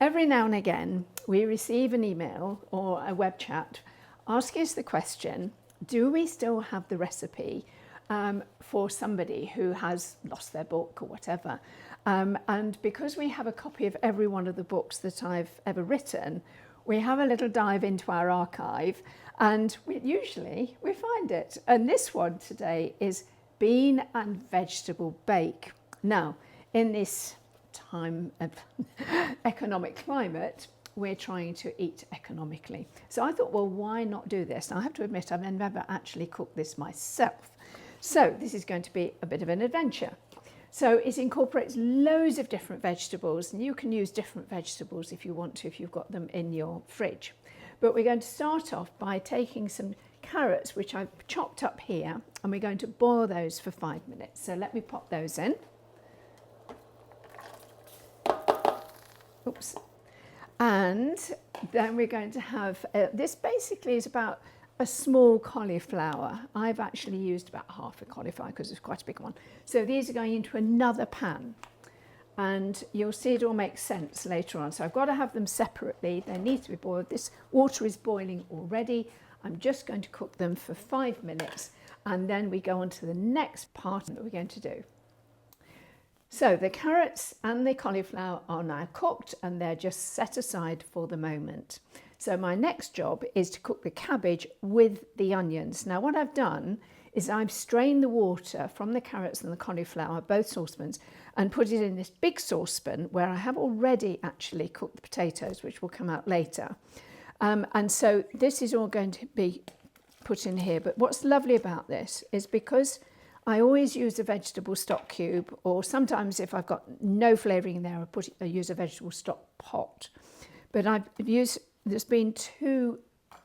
every now and again we receive an email or a web chat asking us the question, do we still have the recipe for somebody who has lost their book or whatever? And because we have a copy of every one of the books that I've ever written, we have a little dive into our archive, and usually we find it. And this one today is bean and vegetable bake. Now, in this time of economic climate, we're trying to eat economically. So I thought, well, why not do this? Now, I have to admit, I've never actually cooked this myself. So this is going to be a bit of an adventure. So it incorporates loads of different vegetables, and you can use different vegetables if you want to, if you've got them in your fridge. But we're going to start off by taking some carrots, which I've chopped up here, and we're going to boil those for 5 minutes. So let me pop those in. Oops. And then we're going to have, this basically is about a small cauliflower. I've actually used about half a cauliflower because it's quite a big one. So these are going into another pan, and you'll see it all makes sense later on. So I've got to have them separately. They need to be boiled. This water is boiling already. I'm just going to cook them for 5 minutes, and then we go on to the next part that we're going to do. So the carrots and the cauliflower are now cooked, and they're just set aside for the moment. So my next job is to cook the cabbage with the onions. Now what I've done is I've strained the water from the carrots and the cauliflower, both saucepans, and put it in this big saucepan where I have already actually cooked the potatoes, which will come out later. And so this is all going to be put in here. But what's lovely about this is because I always use a vegetable stock cube, or sometimes if I've got no flavouring there, I use a vegetable stock pot. But there's been 2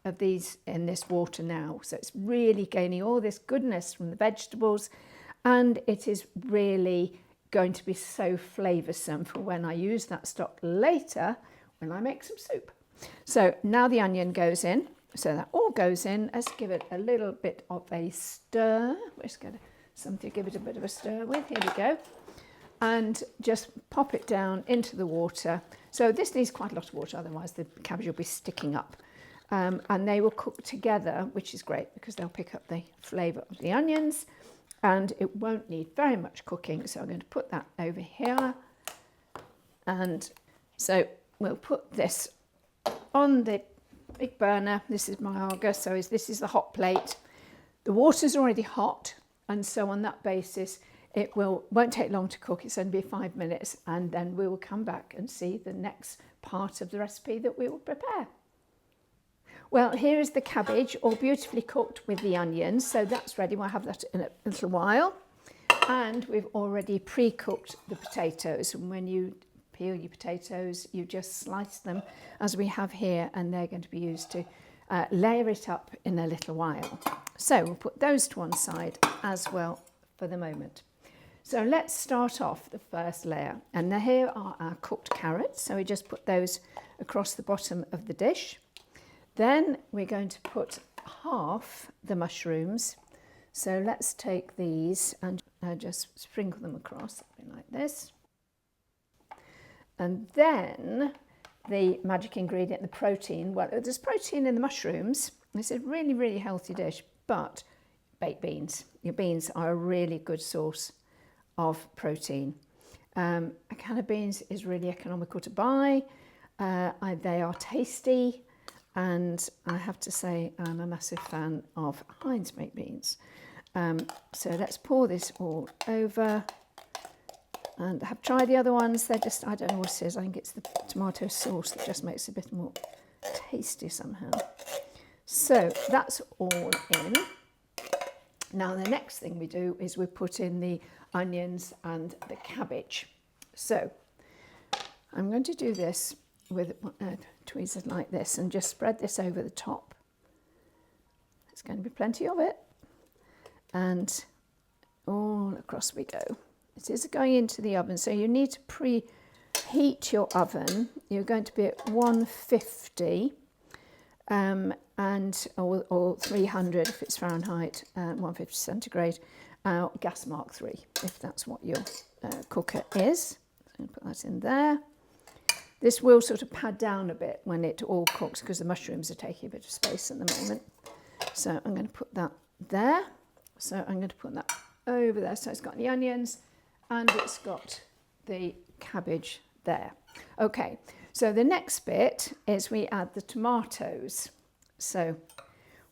of these in this water now, so it's really gaining all this goodness from the vegetables, and it is really going to be so flavoursome for when I use that stock later when I make some soup. So now the onion goes in, so that all goes in. Let's give it a little bit of a stir. We're just going to something to give it a bit of a stir with. Here we go. And just pop it down into the water. So this needs quite a lot of water, otherwise the cabbage will be sticking up. And they will cook together, which is great because they'll pick up the flavour of the onions, and it won't need very much cooking. So I'm going to put that over here. And so we'll put this on the big burner. This is my Argus, so this is the hot plate. The water's already hot, and so on that basis it won't take long to cook. It's only be 5 minutes, and then we will come back and see the next part of the recipe that we will prepare. Well, here is the cabbage all beautifully cooked with the onions, so that's ready. We'll have that in a little while. And we've already pre-cooked the potatoes, and when you peel your potatoes you just slice them as we have here, and they're going to be used to layer it up in a little while. So we'll put those to one side as well for the moment. So let's start off the first layer, and here are our cooked carrots. So we just put those across the bottom of the dish. Then we're going to put half the mushrooms. So let's take these and just sprinkle them across like this. And then the magic ingredient, the protein. Well, there's protein in the mushrooms. It's a really, really healthy dish, but baked beans. Your beans are a really good source of protein. A can of beans is really economical to buy. They are tasty, and I have to say I'm a massive fan of Heinz baked beans. So let's pour this all over. And I have tried the other ones. They're just, I don't know what it is. I think it's the tomato sauce that just makes it a bit more tasty somehow. So that's all in. Now the next thing we do is we put in the onions and the cabbage. So I'm going to do this with tweezers like this and just spread this over the top. There's going to be plenty of it. And all across we go. It is going into the oven, so you need to preheat your oven. You're going to be at 150 or 300 if it's Fahrenheit, 150 centigrade, gas mark 3 if that's what your cooker is. So I'm going to put that in there. This will sort of pad down a bit when it all cooks because the mushrooms are taking a bit of space at the moment. So I'm going to put that there. So I'm going to put that over there. So it's got the onions and it's got the cabbage there. Okay, so the next bit is we add the tomatoes. So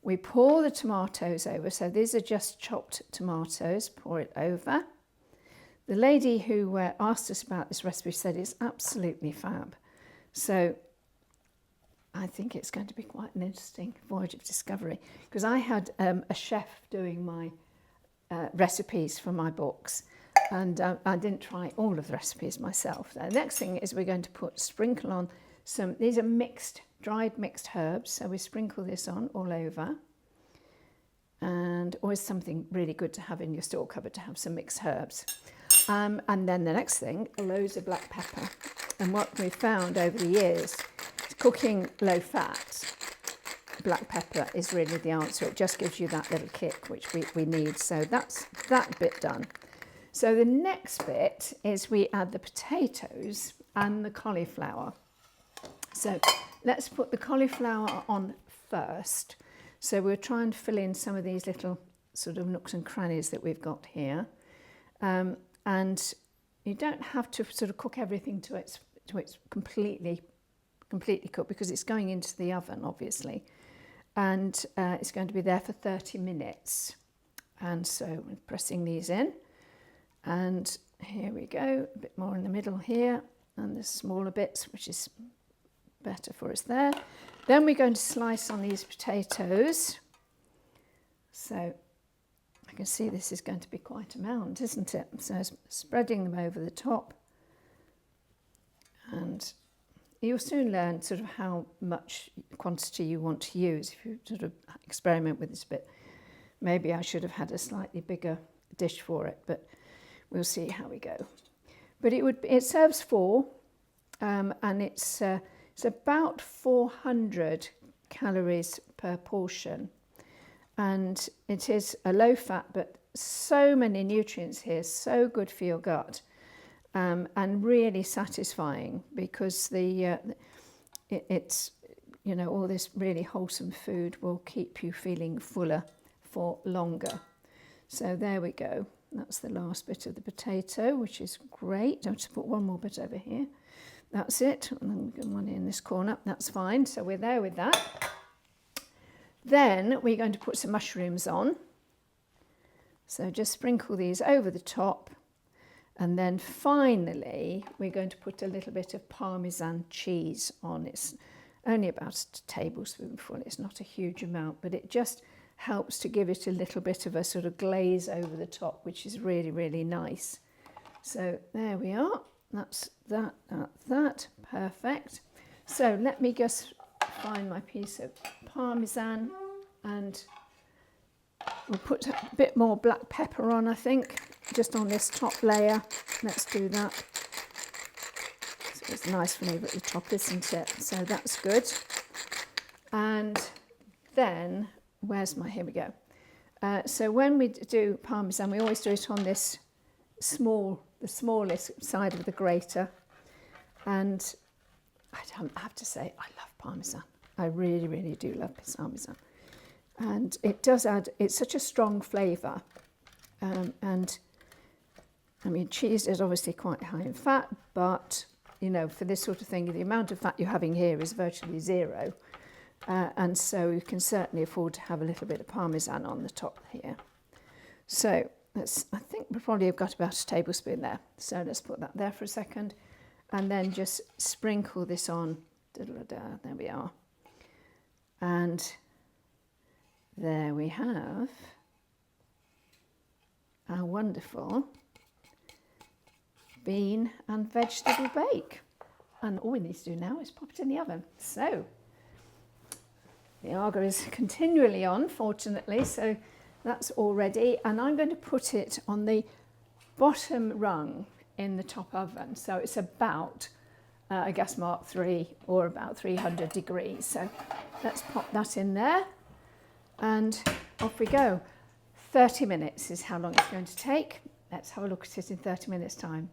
we pour the tomatoes over. So these are just chopped tomatoes. Pour it over. The lady who asked us about this recipe said it's absolutely fab. So I think it's going to be quite an interesting voyage of discovery, because I had a chef doing my recipes for my books, and I didn't try all of the recipes myself. The next thing is we're going to sprinkle on these are dried mixed herbs, so we sprinkle this on all over. And always something really good to have in your store cupboard, to have some mixed herbs. And then the next thing, loads of black pepper. And what we've found over the years, cooking low fat, black pepper is really the answer. It just gives you that little kick which we need. So that's that bit done. So the next bit is we add the potatoes and the cauliflower. So let's put the cauliflower on first. So we're trying to fill in some of these little sort of nooks and crannies that we've got here. And you don't have to sort of cook everything to its completely cooked, because it's going into the oven, obviously. And it's going to be there for 30 minutes. And so we're pressing these in. And here we go, a bit more in the middle here. And the smaller bits, which is better for us there. Then we're going to slice on these potatoes. So I can see this is going to be quite a mound, isn't it? So spreading them over the top. And you'll soon learn sort of how much quantity you want to use if you sort of experiment with this a bit. Maybe I should have had a slightly bigger dish for it, but we'll see how we go. But it serves 4, and it's about 400 calories per portion. And it is a low fat, but so many nutrients here, so good for your gut, and really satisfying, because it's, you know, all this really wholesome food will keep you feeling fuller for longer. So there we go. That's the last bit of the potato, which is great. I'll just put one more bit over here. That's it. And then one in this corner. That's fine. So we're there with that. Then we're going to put some mushrooms on. So just sprinkle these over the top. And then finally, we're going to put a little bit of Parmesan cheese on. It's only about a tablespoonful. It's not a huge amount, but it just helps to give it a little bit of a sort of glaze over the top, which is really, really nice. So there we are. That's that. Perfect. So let me just find my piece of Parmesan, and we'll put a bit more black pepper on, I think, just on this top layer. Let's do that. So it's a nice flavour at the top, isn't it? So that's good. And then, here we go. So when we do Parmesan, we always do it on this the smallest side of the grater. And I have to say, I love Parmesan. I really, really do love Parmesan. And it does add, it's such a strong flavour. And I mean, cheese is obviously quite high in fat, but, you know, for this sort of thing, the amount of fat you're having here is virtually 0. And so you can certainly afford to have a little bit of Parmesan on the top here. So I think we probably have got about a tablespoon there. So let's put that there for a second. And then just sprinkle this on. There we are. And there we have our wonderful bean and vegetable bake. And all we need to do now is pop it in the oven. So the Aga is continually on, fortunately, so that's all ready. And I'm going to put it on the bottom rung in the top oven. So it's about a gas mark 3 or about 300 degrees. So let's pop that in there and off we go. 30 minutes is how long it's going to take. Let's have a look at it in 30 minutes time.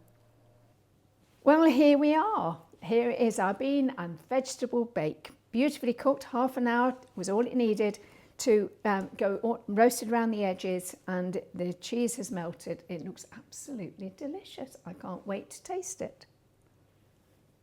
Well, here we are. here it is, our bean and vegetable bake. Beautifully cooked, half an hour was all it needed to go roasted around the edges, and the cheese has melted. It looks absolutely delicious. I can't wait to taste it.